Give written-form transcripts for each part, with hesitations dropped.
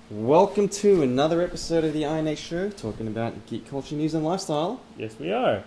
Welcome to another episode of the INH show, talking about geek culture, news, and lifestyle. Yes, we are.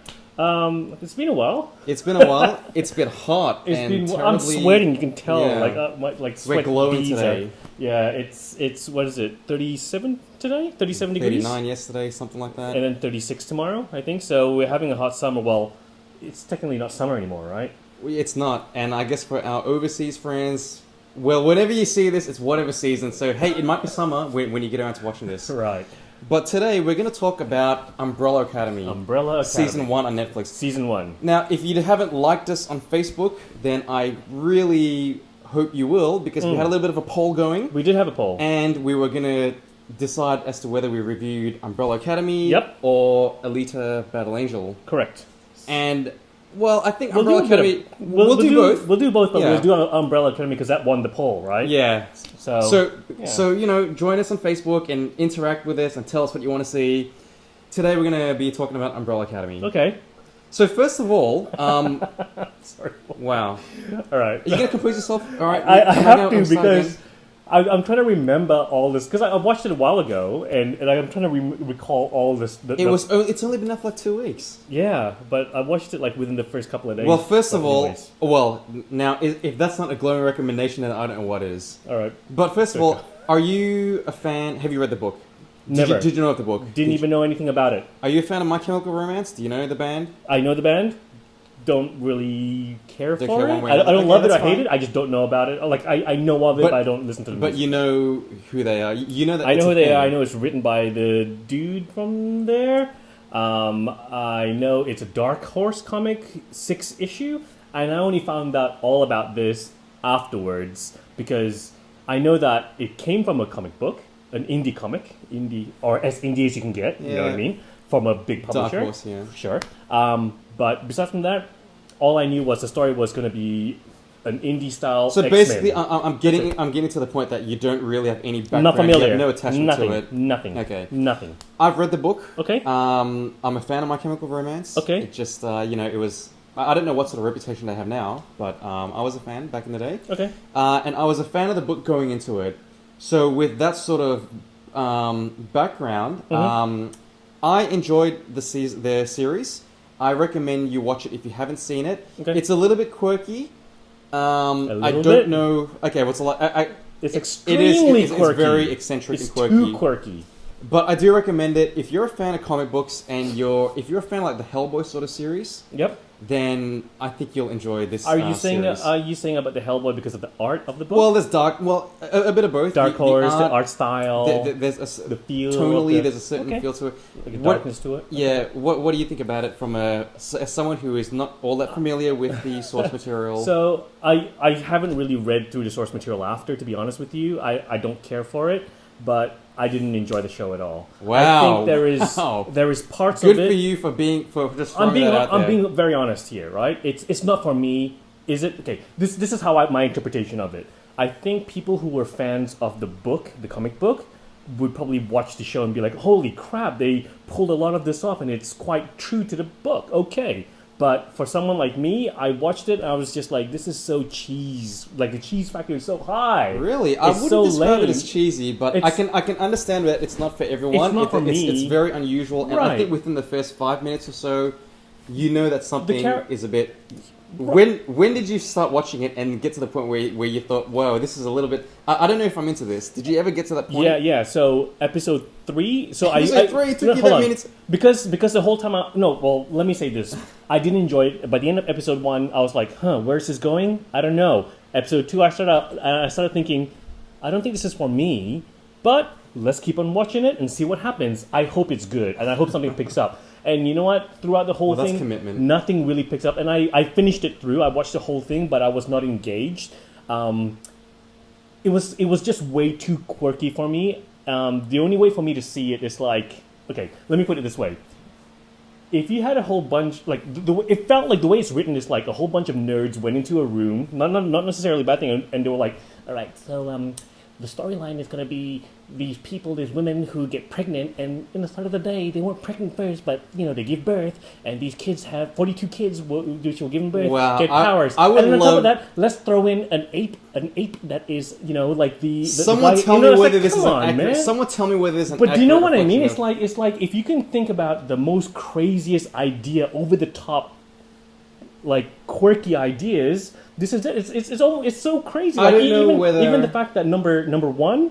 It's been a while. It's been a while. It's been hot It's and been. terribly... I'm sweating. You can tell. Yeah. Like We're sweat glowing beads today. Yeah, it's what is it? 37 today? 37 degrees. 39 yesterday, something like that. And then 36 tomorrow, I think. So we're having a hot summer. Well, it's technically not summer anymore, right? It's not, and I guess for our overseas friends, well, whenever you see this, it's whatever season. So hey, it might be summer when you get around to watching this. Right. But today we're going to talk about Umbrella Academy. Umbrella Academy. Season 1 on Netflix. Season 1. Now, if you haven't liked us on Facebook, then I really hope you will, because we had a little bit of a poll going. We did have a poll. And we were going to decide as to whether we reviewed Umbrella Academy Yep. or Alita Battle Angel. Correct. And, well, I think We'll Umbrella do a bit Academy... of, We'll do both. We'll do both, but Yeah. we'll do Umbrella Academy because that won the poll, right? Yeah. So, So, you know, join us on Facebook and interact with us and tell us what you want to see. Today we're going to be talking about Umbrella Academy. Okay. So, first of all, Sorry. wow. All right. Are you going to compose yourself? All right. I I'm have gonna- to I'm starting because again. I'm trying to remember all this because I watched it a while ago and I'm trying to recall all this. It's only been up for like 2 weeks. Yeah, but I watched it like within the first couple of days. Well, first of But all, anyways. now if that's not a glowing recommendation, then I don't know what is. All right, But first of all, are you a fan? Have you read the book? Never. Did you know of the book? Didn't even know anything about it. Are you a fan of My Chemical Romance? Do you know the band? I know the band. Don't really care Don't for care it. one way I or don't another. love Okay, it. I that's hate fine. it. I just don't know about it. Like I know of it, But- but I don't listen to the But music. you know who they are. You know that I it's know a who they are. thing. I know it's written by the dude from there. I know it's a Dark Horse comic, 6 issue, and I only found out all about this afterwards because I know that it came from a comic book, an indie comic, or as indie as you can get. You know what I Yeah. mean? From a big publisher. Dark Horse, yeah. Sure. But besides from that, all I knew was the story was going to be an indie style. So X-Men. basically, I'm getting to the point that you don't really have any background. Not familiar. You have no attachment Nothing. to it. Nothing. Okay. Nothing. I've read the book. Okay. I'm a fan of My Chemical Romance. Okay. It just, it was... I don't know what sort of reputation they have now, but I was a fan back in the day. Okay. And I was a fan of the book going into it. So with that sort of background, I enjoyed the series. I recommend you watch it if you haven't seen it. Okay. It's a little bit quirky. I little don't bit? know... Okay, what's a lot... It's It extremely is. It's quirky. very eccentric It's and quirky. too quirky. But I do recommend it if you're a fan of comic books and if you're a fan of like the Hellboy sort of series, Yep. then I think you'll enjoy this. Are you saying series. about the Hellboy because of the art of the book? Well, there's a bit of both. Dark Horse, the art style, There's the feel. tonally, of the, there's a certain okay. feel to it. like a What- darkness to it. Yeah. What do you think about it from as someone who is not all that familiar with the source material? So I haven't really read through the source material after, to be honest with you. I don't care for it, but I didn't enjoy the show at all. Wow. I think Wow. there is parts Good of it. for you for just I'm throwing that out I'm there. being very honest here, right? It's not for me. Is it okay? This is how my interpretation of it. I think people who were fans of the book, the comic book, would probably watch the show and be like, "Holy crap! They pulled a lot of this off, and it's quite true to the book." Okay, but for someone like me, I watched it and I was just like, "This is so cheese. Like the cheese factor is so high." Really, I It's wouldn't so describe it lame. as cheesy, but It's- I can understand that it's not for everyone. It's not for me. It's very unusual, and I Right. think within the first 5 minutes or so, you know that something char- is a bit. When did you start watching it and get to the point where you thought, "Whoa, this is a little bit"? I don't know if I'm into this. Did you ever get to that point? Yeah. So episode 3. So Episode 3 took you hold that on. minutes. Because the whole time let me say this. I didn't enjoy it. By the end of episode 1, I was like, where's this going? I don't know. Episode 2, I started thinking, I don't think this is for me, but let's keep on watching it and see what happens. I hope it's good, and I hope something picks up. And you know what? Throughout the whole Well, that's thing, commitment. nothing really picks up. And I finished it through. I watched the whole thing, but I was not engaged. It was just way too quirky for me. The only way for me to see it is like, okay, let me put it this way. If you had a whole bunch, like, it felt like the way it's written is like a whole bunch of nerds went into a room, not necessarily a bad thing, and they were like, all right, so the storyline is going to be these people, these women who get pregnant, and in the start of the day, they weren't pregnant first, but, they give birth, and these kids have 42 kids which will give birth, get powers. I would and on love... top of that, let's throw in an ape that is, like the Someone guy, tell me whether like, this is an accurate... man. Someone tell me whether this is an But do you know what I mean? reflection It's like if you can think about the most craziest idea, over the top, like quirky ideas. This is it. It's so crazy. I don't know whether... even the fact that number one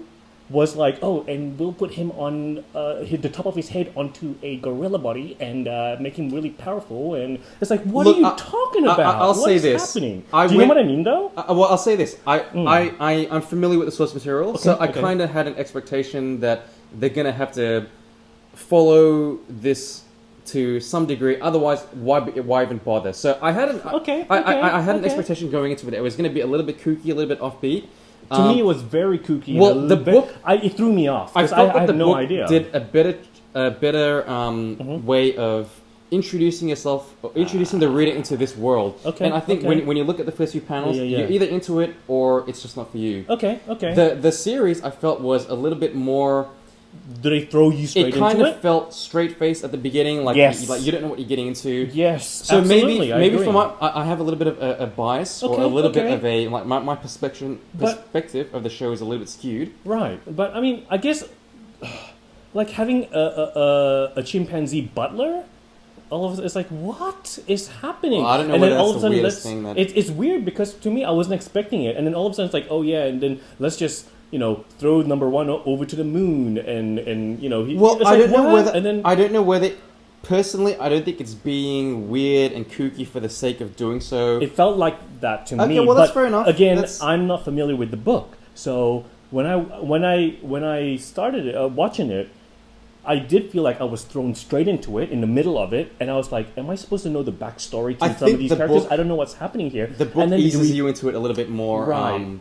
was like, oh, and we'll put him on the top of his head onto a gorilla body and make him really powerful. And it's like, what are you talking about? I'll say this. What's happening? Do you know what I mean, though? Well, I'll say this. I'm familiar with the source material, so I kind of had an expectation that they're going to have to follow this to some degree. Otherwise, why even bother? So I had an expectation going into it. It was going to be a little bit kooky, a little bit offbeat. To me, it was very kooky. Well, the book... it threw me off. I felt that had the no book idea. did a better way of introducing the reader into this world. Okay. And I think when you look at the first few panels, you're either into it or it's just not for you. Okay. The series, I felt, was a little bit more... Do they throw you straight into it? It kind of felt straight-faced at the beginning, like, you don't know what you're getting into. Yes, so absolutely, maybe from I have a little bit of a bias, or a little bit of a, like, my perspective of the show is a little bit skewed. Right, but I mean, I guess, like having a chimpanzee butler, all of it's like, what is happening? Well, I don't know and whether then all that's of a the sudden, weirdest thing that... It's weird because to me, I wasn't expecting it, and then all of a sudden it's like, oh yeah, and then let's just... throw number one over to the moon, and I don't know whether, personally, I don't think it's being weird and kooky for the sake of doing so. It felt like that to me. Okay, well, that's fair enough. Again, I'm not familiar with the book, so when I started watching it, I did feel like I was thrown straight into it in the middle of it, and I was like, "Am I supposed to know the backstory to some of these characters? I don't know what's happening here." The book eases you into it a little bit more. Right.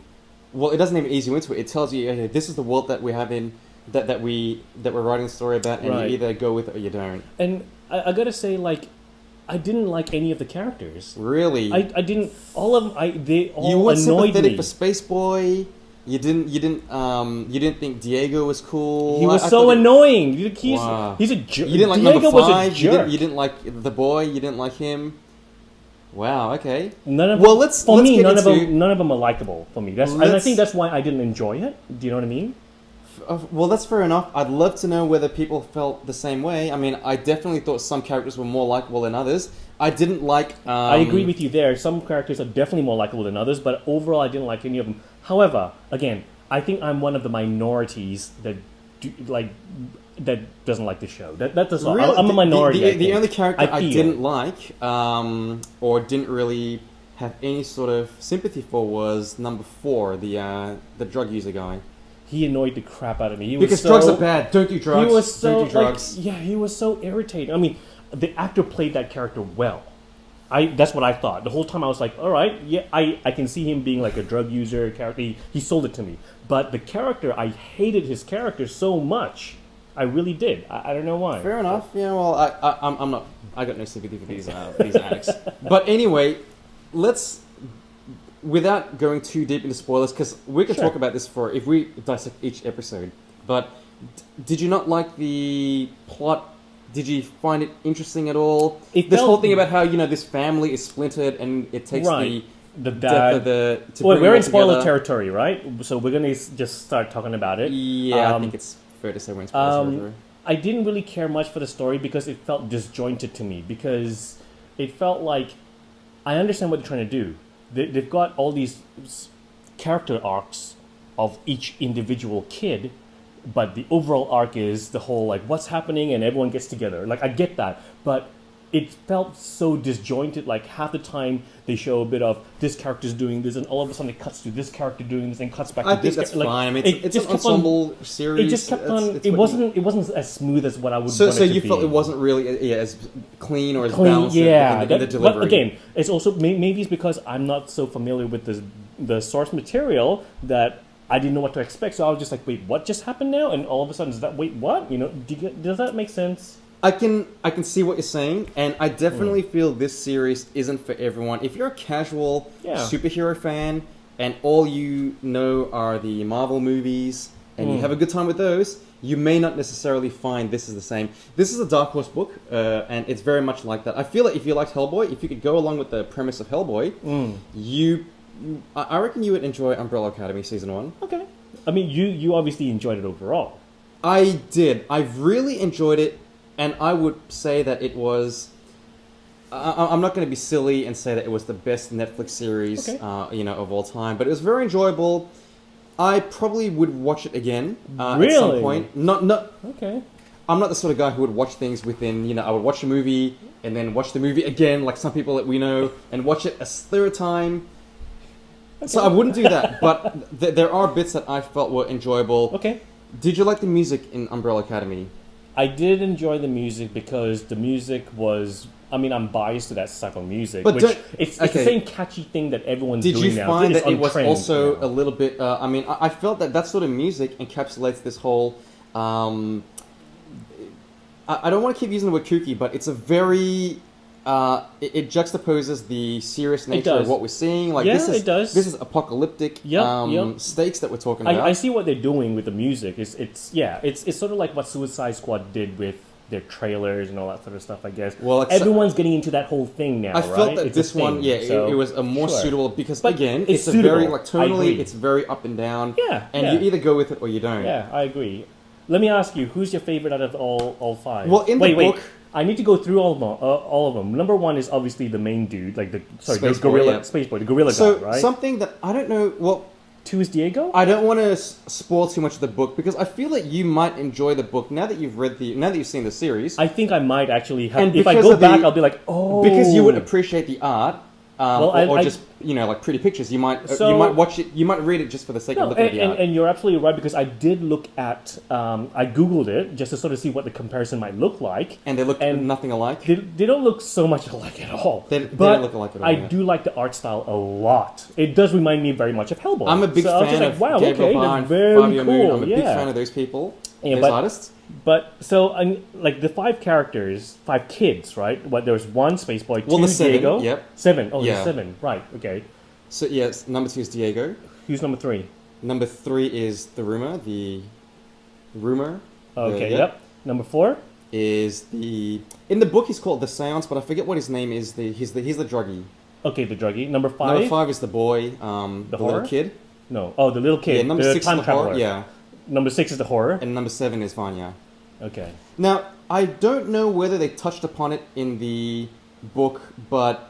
Well, it doesn't even ease you into it. It tells you, okay, this is the world that we have in that we're writing a story about, and you either go with it or you don't. And I gotta say, like, I didn't like any of the characters. Really, I didn't. All of them, they all you were annoyed sympathetic me. for Space Boy. You didn't think Diego was cool. He was so annoying. He's a jerk. You didn't like Diego number 5. Was a jerk. You didn't like the boy. You didn't like him. Wow. Okay. None of them are likable for me. And I think that's why I didn't enjoy it. Do you know what I mean? Well, that's fair enough. I'd love to know whether people felt the same way. I mean, I definitely thought some characters were more likable than others. I didn't like... I agree with you there. Some characters are definitely more likable than others, but overall I didn't like any of them. However, again, I think I'm one of the minorities that doesn't like the show. That's all. Really? I'm a minority. The only character I didn't like, or didn't really have any sort of sympathy for, was number 4, the drug user guy. He annoyed the crap out of me. Because drugs are bad. Don't do drugs. He was so, don't do drugs. he was so irritating. I mean, the actor played that character well. That's what I thought. The whole time I was like, all right, yeah, I can see him being like a drug user character. He sold it to me. But the character, I hated his character so much. I really did. I don't know why. Fair enough. Yeah, well, I'm not... I got no sympathy for these addicts. But anyway, let's... Without going too deep into spoilers, because we can talk about this if we dissect each episode. But did you not like the plot? Did you find it interesting at all? This whole thing about how this family is splintered and it takes the dad. We're in spoiler territory, right? So we're gonna just start talking about it. Yeah, I think it's fair to say we're in spoiler territory. I didn't really care much for the story because it felt disjointed to me. Because it felt like I understand what they're trying to do. They've got all these character arcs of each individual kid, but the overall arc is the whole, like, what's happening and everyone gets together. Like, I get that, but it felt so disjointed. Like, half the time they show a bit of this character's doing this, and all of a sudden it cuts to this character doing this and cuts back to this. I think that's fine. I mean, it's an ensemble series. It just kept on. It wasn't as smooth as what I would. So want it to you felt be. it wasn't really as clean or as balanced in the delivery. But again, it's also maybe it's because I'm not so familiar with the source material that I didn't know what to expect. So I was just like, wait, what just happened now? And all of a sudden, wait, what? Does that make sense? I can see what you're saying, and I definitely feel this series isn't for everyone. If you're a casual superhero fan, and all you know are the Marvel movies, and you have a good time with those, you may not necessarily find this is the same. This is a Dark Horse book, and it's very much like that. I feel like if you liked Hellboy, if you could go along with the premise of Hellboy, I reckon you would enjoy Umbrella Academy Season 1. Okay. I mean, you obviously enjoyed it overall. I did. I've really enjoyed it, and I would say that it was... I'm not going to be silly and say that it was the best Netflix series, of all time, but it was very enjoyable. I probably would watch it again at some point. Not. Okay. I'm not the sort of guy who would watch things within. I would watch a movie and then watch the movie again, like some people that we know, and watch it a third time. Okay. So I wouldn't do that. But there are bits that I felt were enjoyable. Okay. Did you like the music in Umbrella Academy? I did enjoy the music because the music was... I mean, I'm biased to that style of music, but which it's the same catchy thing that everyone's doing now. Did you find that it was also now. a little bit... I felt that sort of music encapsulates this whole... I don't want to keep using the word kooky, but it's a very... it juxtaposes the serious nature of what we're seeing. Like, it does. This is apocalyptic stakes that we're talking about. I see what they're doing with the music. It's sort of like what Suicide Squad did with their trailers and all that sort of stuff, I guess. Well, everyone's getting into that whole thing now, I felt that this one, it was a more suitable because, again, it's a very, like, tonally, it's very up and down. And you either go with it or you don't. Yeah, I agree. Let me ask you, who's your favorite out of all five? Well, in the book... I need to go through all of them. Number one is obviously the main dude, like the gorilla, Space Boy, the gorilla guy, right? So something that I don't know. Well, 2 is Diego. I don't want to spoil too much of the book because I feel like you might enjoy the book now that you've seen the series. I think I might actually have. And if I go back, I'll be like, oh, because you would appreciate the art. Or just like pretty pictures. You might watch it. You might read it just for the sake of looking at the art. And you're absolutely right because I did look at. I googled it just to sort of see what the comparison might look like. And they look nothing alike. They don't look so much alike at all. They don't look alike at all. I do like the art style a lot. It does remind me very much of Hellboy. I'm a big fan of Gabriel Byrne, Fabio Moon. I'm a big fan of those people. Those artists. But so, like the 5 characters, 5 kids, right? There was 1 Space Boy, 2 Diego. Yep. 7. Oh, there's 7. Right. Okay. So yes, number 2 is Diego. Who's number 3? Number 3 is the Rumor. Okay. Yep. Number 4 is in the book he's called the Seance, but I forget what his name is. He's the druggie. Okay, the druggie. Number 5. Number 5 is the boy, the little kid. No. Oh, the little kid. Yeah. Number 6 is the horror. Yeah. Number 6 is the horror. And number 7 is Vanya. Okay. Now, I don't know whether they touched upon it in the book, but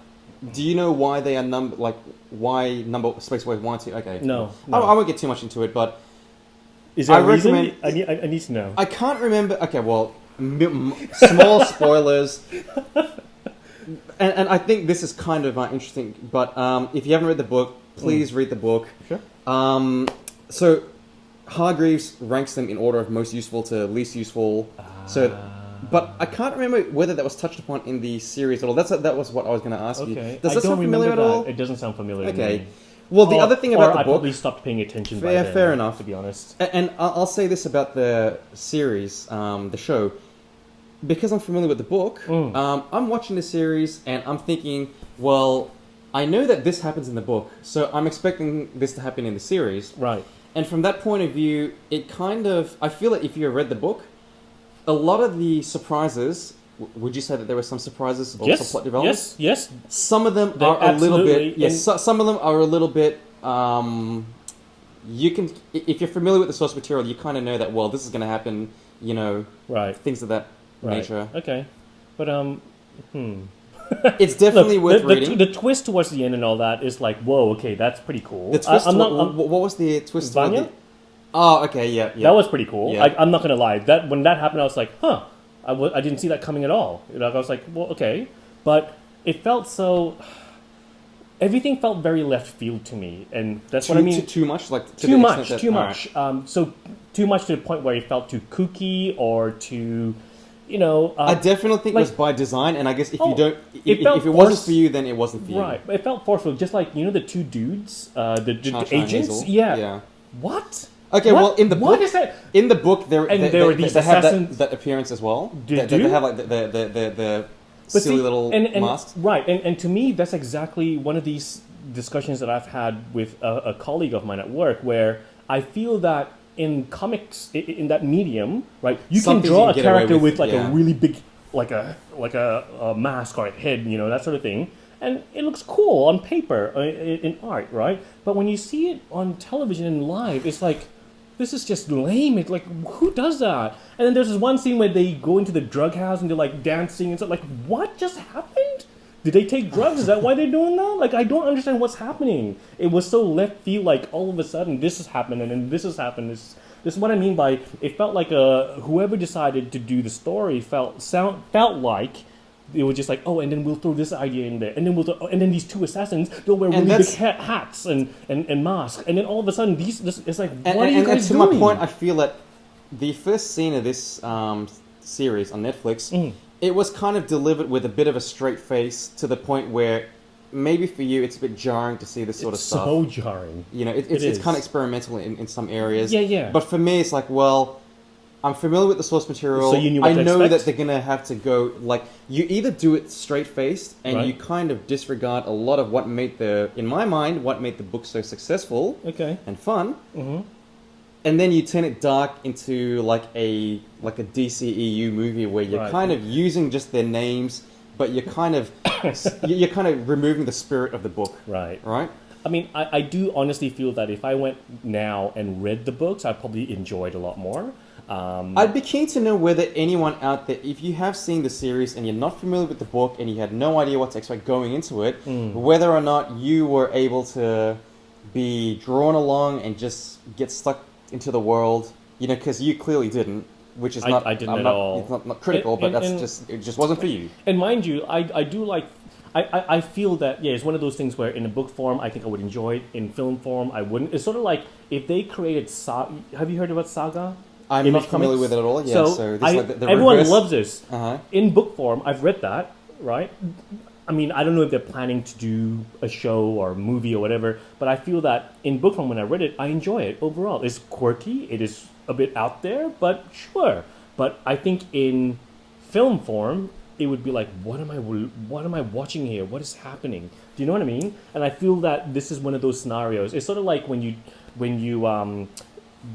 do you know why they are why number Space Boy 1, 2? Okay. No. I won't get too much into it, but... Is there a reason? I need to know. I can't remember... Okay, well, small spoilers. And I think this is kind of interesting, but if you haven't read the book, please read the book. Sure. So... Hargreaves ranks them in order of most useful to least useful. But I can't remember whether that was touched upon in the series at all. That was what I was going to ask you. Does that sound familiar at all? It doesn't sound familiar to me. Well, the other thing about the book... I probably stopped paying attention by then, fair enough. To be honest. And I'll say this about the series, the show. Because I'm familiar with the book, I'm watching the series and I'm thinking, well, I know that this happens in the book, so I'm expecting this to happen in the series. Right. And from that point of view, it kind of... I feel like if you read the book, a lot of the surprises... Would you say that there were some surprises or some plot developments? Yes. Some of them are a little bit... Yes, some of them are a little bit... you can... If you're familiar with the source material, you kind of know that, well, this is going to happen, Right. Things of that nature. Okay. But, It's definitely worth reading. The twist towards the end and all that is like, whoa, okay, that's pretty cool. The twist. What was the twist? Vanya? Oh, okay, yeah. That was pretty cool. Yeah. I'm not gonna lie. When that happened, I was like, huh. I didn't see that coming at all. I was like, well, okay, but it felt so. Everything felt very left field to me, and that's what I mean. Too much, too much. Right. So too much to the point where it felt too kooky or too. I definitely think it was by design, and I guess if it wasn't for you, then it wasn't for you. Right, it felt forceful, just like the 2 dudes, the agents. Yeah. What? Okay, what? Well, in the book, what is that? In the book, they have that appearance as well. They have like the silly little masks. Right, and to me, that's exactly one of these discussions that I've had with a colleague of mine at work where I feel that in comics, in that medium, right, you Some can things draw you a can get away character with, with like yeah. a really big, like a mask or a head, you know, that sort of thing. And it looks cool on paper, in art, right? But when you see it on television and live, it's like, this is just lame. It's like, who does that? And then there's this one scene where they go into the drug house and they're like dancing and stuff. Like, what just happened? Did they take drugs? Is that why they're doing that? Like, I don't understand what's happening. It was so left field, like, all of a sudden, this has happened and then this has happened. This is what I mean by, it felt like whoever decided to do the story felt like it was just like, oh, and then we'll throw this idea in there, and then and then these two assassins, they'll wear really big hats and masks, and then all of a sudden it's like, what are you guys doing? And to my point, I feel that the first scene of this series on Netflix, it was kind of delivered with a bit of a straight face to the point where maybe for you it's a bit jarring to see this sort of stuff. So jarring. You know, it's kind of experimental in some areas. Yeah. But for me, it's like, well, I'm familiar with the source material. So you knew what to know expect? that they're going to have to go, like, you either do it straight-faced and Right. you kind of disregard a lot of what made in my mind, what made the book so successful and fun. Mm-hmm. And then you turn it dark into like a DCEU movie where you're kind of using just their names, but you're kind of removing the spirit of the book. Right. Right? I mean, I do honestly feel that if I went now and read the books, I'd probably enjoy it a lot more. I'd be keen to know whether anyone out there, if you have seen the series and you're not familiar with the book and you had no idea what to expect going into it, whether or not you were able to be drawn along and just get stuck into the world, you know, because you clearly didn't, which is not... I didn't at all. It's not critical, but it just wasn't for you. And mind you, I do like... I feel that, yeah, it's one of those things where in a book form, I think I would enjoy it. In film form, I wouldn't. It's sort of like if they created Saga... Have you heard about Saga? I'm Image not familiar comics? with it at all. Yeah, so this is like the everyone reverse. loves this. Uh-huh. In book form, I've read that, right? I mean, I don't know if they're planning to do a show or a movie or whatever, but I feel that in book form, when I read it, I enjoy it overall. It's quirky, it is a bit out there, but sure. But I think in film form, it would be like, what am I watching here? What is happening? Do you know what I mean? And I feel that this is one of those scenarios. It's sort of like when you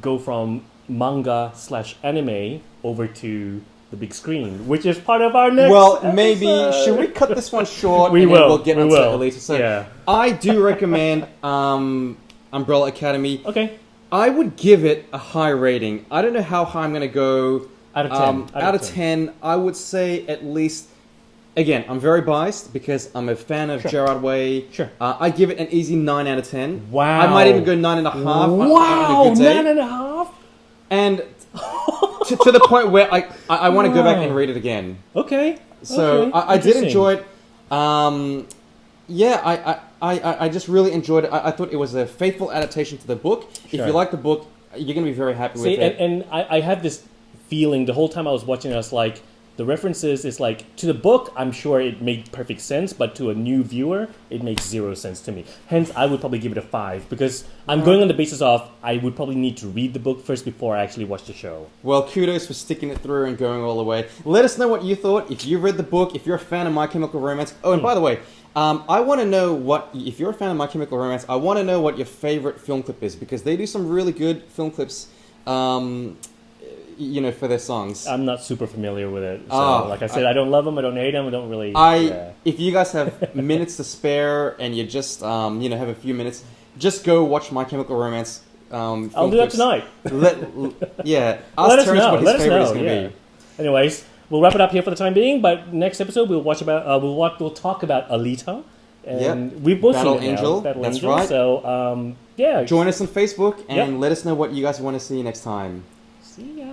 go from manga/anime over to the big screen, which is part of our next maybe episode. should we cut this one short We and will. then we'll get into it later. So yeah. I do recommend Umbrella Academy. Okay. I would give it a high rating. I don't know how high I'm going to go. Out of 10. Out of 10, I would say at least... Again, I'm very biased because I'm a fan of Gerard Way. Sure. I give it an easy 9 out of 10. Wow. I might even go 9.5. Wow, on a good day. 9.5? And to the point where I want to go back and read it again. Okay. So okay. I did enjoy it. I just really enjoyed it. I thought it was a faithful adaptation to the book. Sure. If you like the book, you're going to be very happy with it. And I have this feeling the whole time I was watching it, I was like, the references is like, to the book, I'm sure it made perfect sense, but to a new viewer, it makes zero sense to me. Hence, I would probably give it a 5, because I'm going on the basis of, I would probably need to read the book first before I actually watch the show. Well, kudos for sticking it through and going all the way. Let us know what you thought, if you read the book, if you're a fan of My Chemical Romance. Oh, and by the way, I want to know if you're a fan of My Chemical Romance, I want to know what your favorite film clip is, because they do some really good film clips, you know, for their songs. I'm not super familiar with it. So, like I said, I don't love them, I don't hate them, I don't really... If you guys have minutes to spare and you just, you know, have a few minutes, just go watch My Chemical Romance. Film I'll do that tonight. Let us Terrence know. what his favorite is going to be. Anyways, we'll wrap it up here for the time being. But next episode, we'll talk about Alita, and we've both Battle seen it Angel. now. Battle That's Angel. right. So, yeah. Join us on Facebook and let us know what you guys want to see next time. See ya.